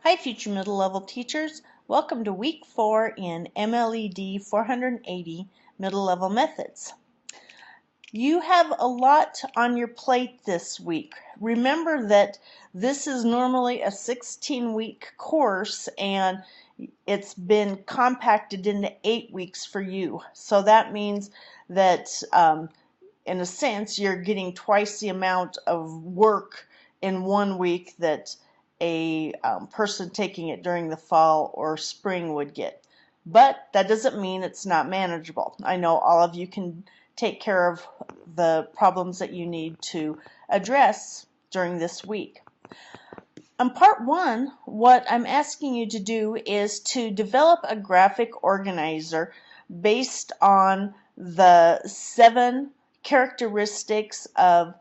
Hi future middle level teachers, welcome to week 4 in MLED 480 middle level methods. You have a lot on your plate this week. Remember that this is normally a 16-week course and it's been compacted into 8 weeks for you. So that means that in a sense you're getting twice the amount of work in 1 week that a person taking it during the fall or spring would get. But that doesn't mean it's not manageable. I know all of you can take care of the problems that you need to address during this week. On part 1, what I'm asking you to do is to develop a graphic organizer based on the 7 characteristics of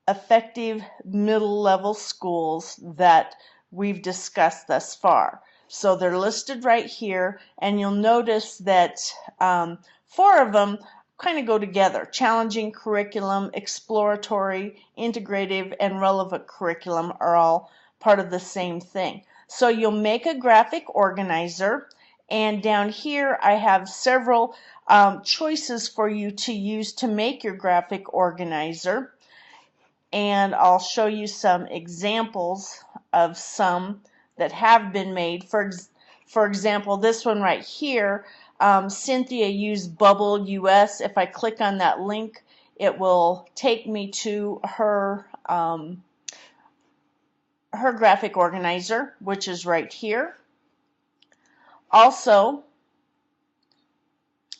effective middle level schools that we've discussed thus far. So they're listed right here, and you'll notice that 4 of them kind of go together. Challenging curriculum, exploratory, integrative, and relevant curriculum are all part of the same thing. So you'll make a graphic organizer, and down here I have several choices for you to use to make your graphic organizer, and I'll show you some examples of some that have been made. For example, this one right here, Cynthia used Bubble US. If I click on that link, it will take me to her graphic organizer, which is right here. Also,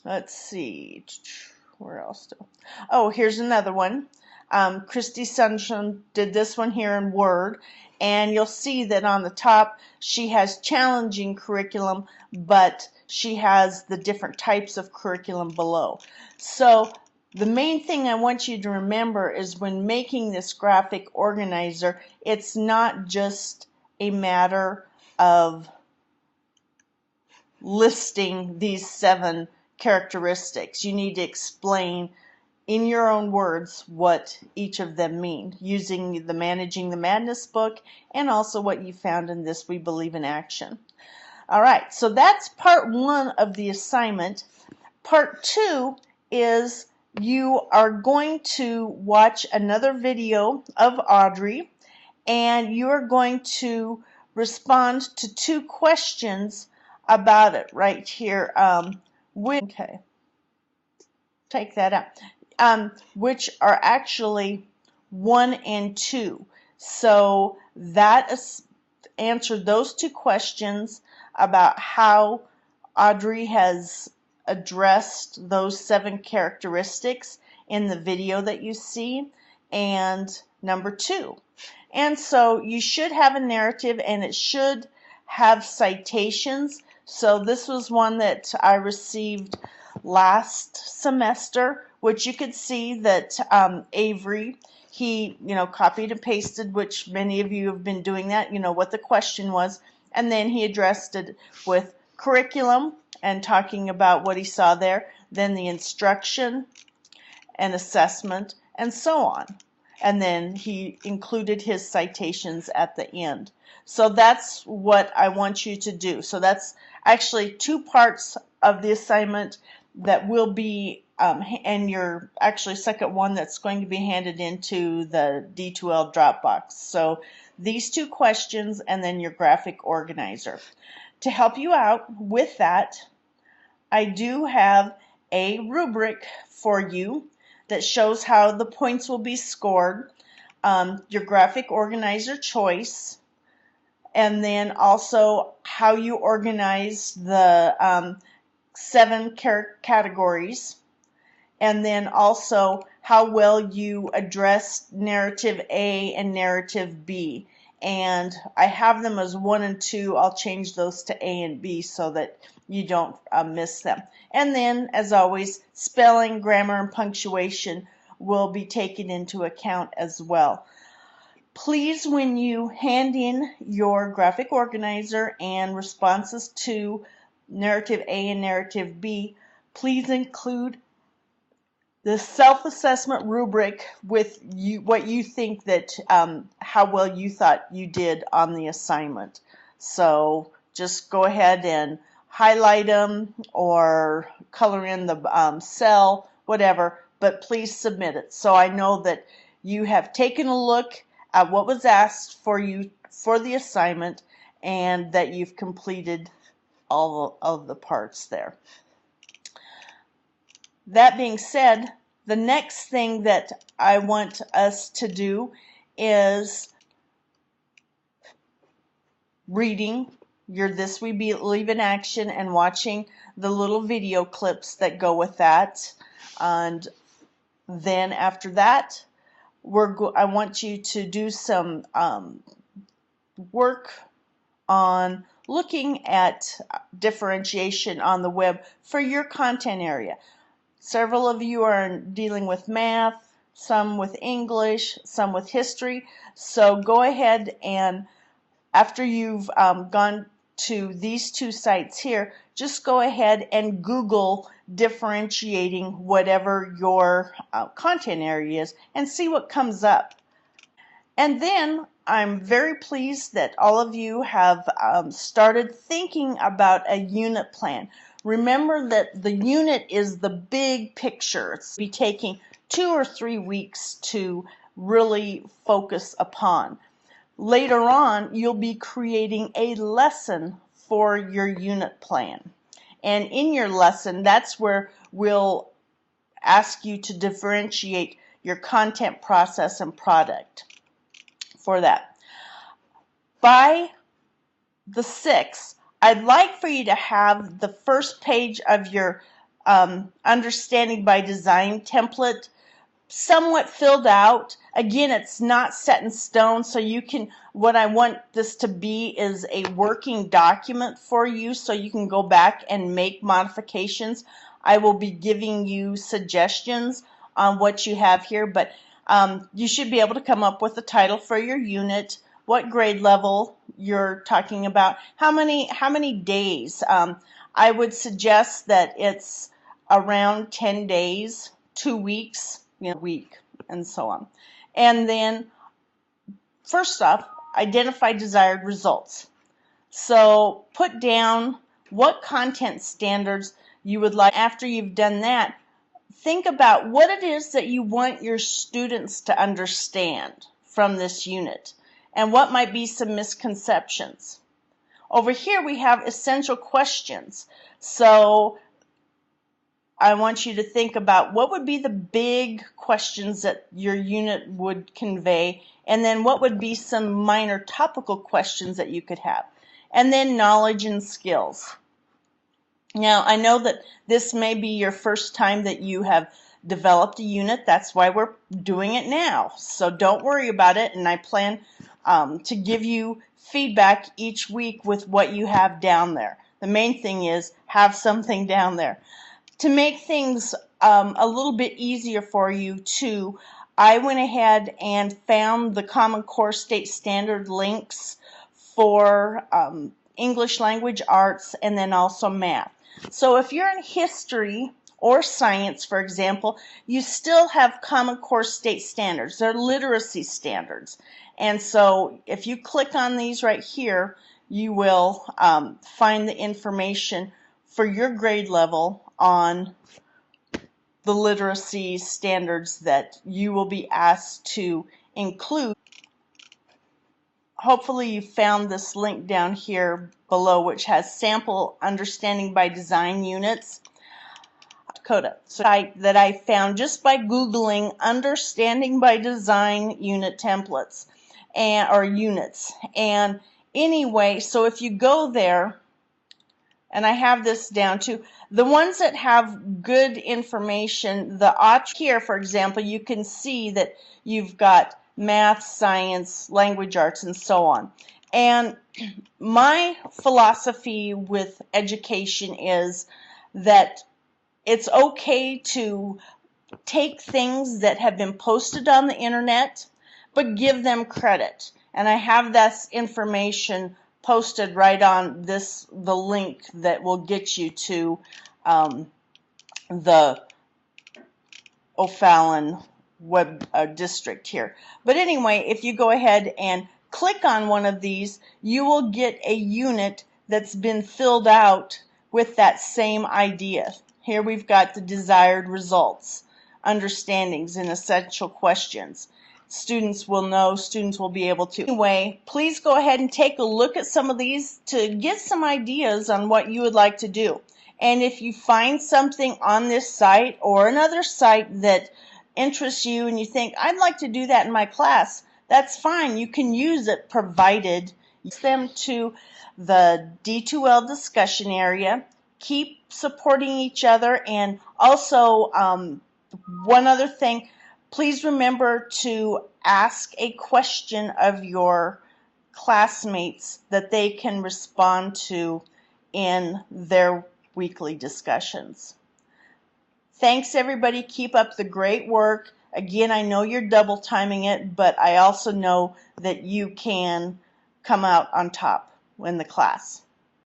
let's see, where else? Oh, here's another one. Christy Sunshine did this one here in Word, and you'll see that on the top she has challenging curriculum, but she has the different types of curriculum below. So the main thing I want you to remember is when making this graphic organizer, it's not just a matter of listing these 7 characteristics. You need to explain in your own words what each of them mean, using the Managing the Madness book and also what you found in this We Believe in Action. Alright, so that's part 1 of the assignment. Part 2 is you are going to watch another video of Audrey, and you are going to respond to 2 questions about it right here. Okay, take that out. Which are actually 1 and 2. So that is answered those 2 questions about how Audrey has addressed those 7 characteristics in the video that you see, and number 2. And so you should have a narrative, and it should have citations. So this was one that I received last semester, which you could see that Avery, he copied and pasted, which many of you have been doing that, what the question was, and then he addressed it with curriculum and talking about what he saw there, then the instruction and assessment, and so on. And then he included his citations at the end. So that's what I want you to do. So that's actually 2 parts of the assignment that will be, and your actually second one that's going to be handed into the D2L Dropbox. So these 2 questions and then your graphic organizer. To help you out with that, I do have a rubric for you that shows how the points will be scored, your graphic organizer choice, and then also how you organize the 7 categories, and then also how well you address narrative A and narrative B. And I have them as 1 and 2. I'll change those to A and B so that you don't miss them. And then, as always, spelling, grammar, and punctuation will be taken into account as well. Please, when you hand in your graphic organizer and responses to narrative A and narrative B, please include the self-assessment rubric with what you think that how well you thought you did on the assignment. So just go ahead and highlight them or color in the cell, whatever, but please submit it so I know that you have taken a look at what was asked for you for the assignment and that you've completed all of the parts there. That being said, the next thing that I want us to do is reading your This We Believe in Action and watching the little video clips that go with that. And then after that, I want you to do some work on looking at differentiation on the web for your content area. Several of you are dealing with math, some with English, some with history. So go ahead and after you've gone to these two sites here, just go ahead and Google differentiating whatever your content area is and see what comes up. And then I'm very pleased that all of you have started thinking about a unit plan. Remember that the unit is the big picture. It's be taking 2 or 3 weeks to really focus upon. Later on, you'll be creating a lesson for your unit plan. And in your lesson, that's where we'll ask you to differentiate your content, process, and product for that. By the 6th, I'd like for you to have the first page of your Understanding by Design template somewhat filled out. Again, it's not set in stone, so you can, what I want this to be is a working document for you so you can go back and make modifications. I will be giving you suggestions on what you have here, but you should be able to come up with a title for your unit, what grade level you're talking about, how many days. I would suggest that it's around 10 days, 2 weeks, week, and so on. And then first off, identify desired results. So put down what content standards you would like. After you've done that, think about what it is that you want your students to understand from this unit and what might be some misconceptions. Over here we have essential questions. So I want you to think about what would be the big questions that your unit would convey, and then what would be some minor topical questions that you could have. And then knowledge and skills. Now, I know that this may be your first time that you have developed a unit. That's why we're doing it now. So don't worry about it, and I plan to give you feedback each week with what you have down there. The main thing is have something down there. To make things a little bit easier for you too, I went ahead and found the Common Core State Standard links for English language arts and then also math. So if you're in history or science, for example, you still have Common Core State Standards. They're literacy standards. And so if you click on these right here, you will find the information for your grade level on the literacy standards that you will be asked to include. Hopefully you found this link down here below, which has sample Understanding by Design units. Dakota. So that I found just by Googling Understanding by Design unit templates or units. And anyway, so if you go there, and I have this down too, the ones that have good information, here, for example, you can see that you've got math, science, language arts, and so on. And my philosophy with education is that it's okay to take things that have been posted on the internet, but give them credit. And I have this information posted right on the link that will get you to the O'Fallon web district here. But anyway, if you go ahead and click on one of these, you will get a unit that's been filled out with that same idea. Here we've got the desired results, understandings, and essential questions. Students will know, students will be able to. Anyway, please go ahead and take a look at some of these to get some ideas on what you would like to do. And if you find something on this site or another site that interests you and you think, I'd like to do that in my class, that's fine. You can use it, provided you use them to the D2L discussion area. Keep supporting each other, and also one other thing, please remember to ask a question of your classmates that they can respond to in their weekly discussions. Thanks, everybody. Keep up the great work. Again, I know you're double timing it, but I also know that you can come out on top in the class.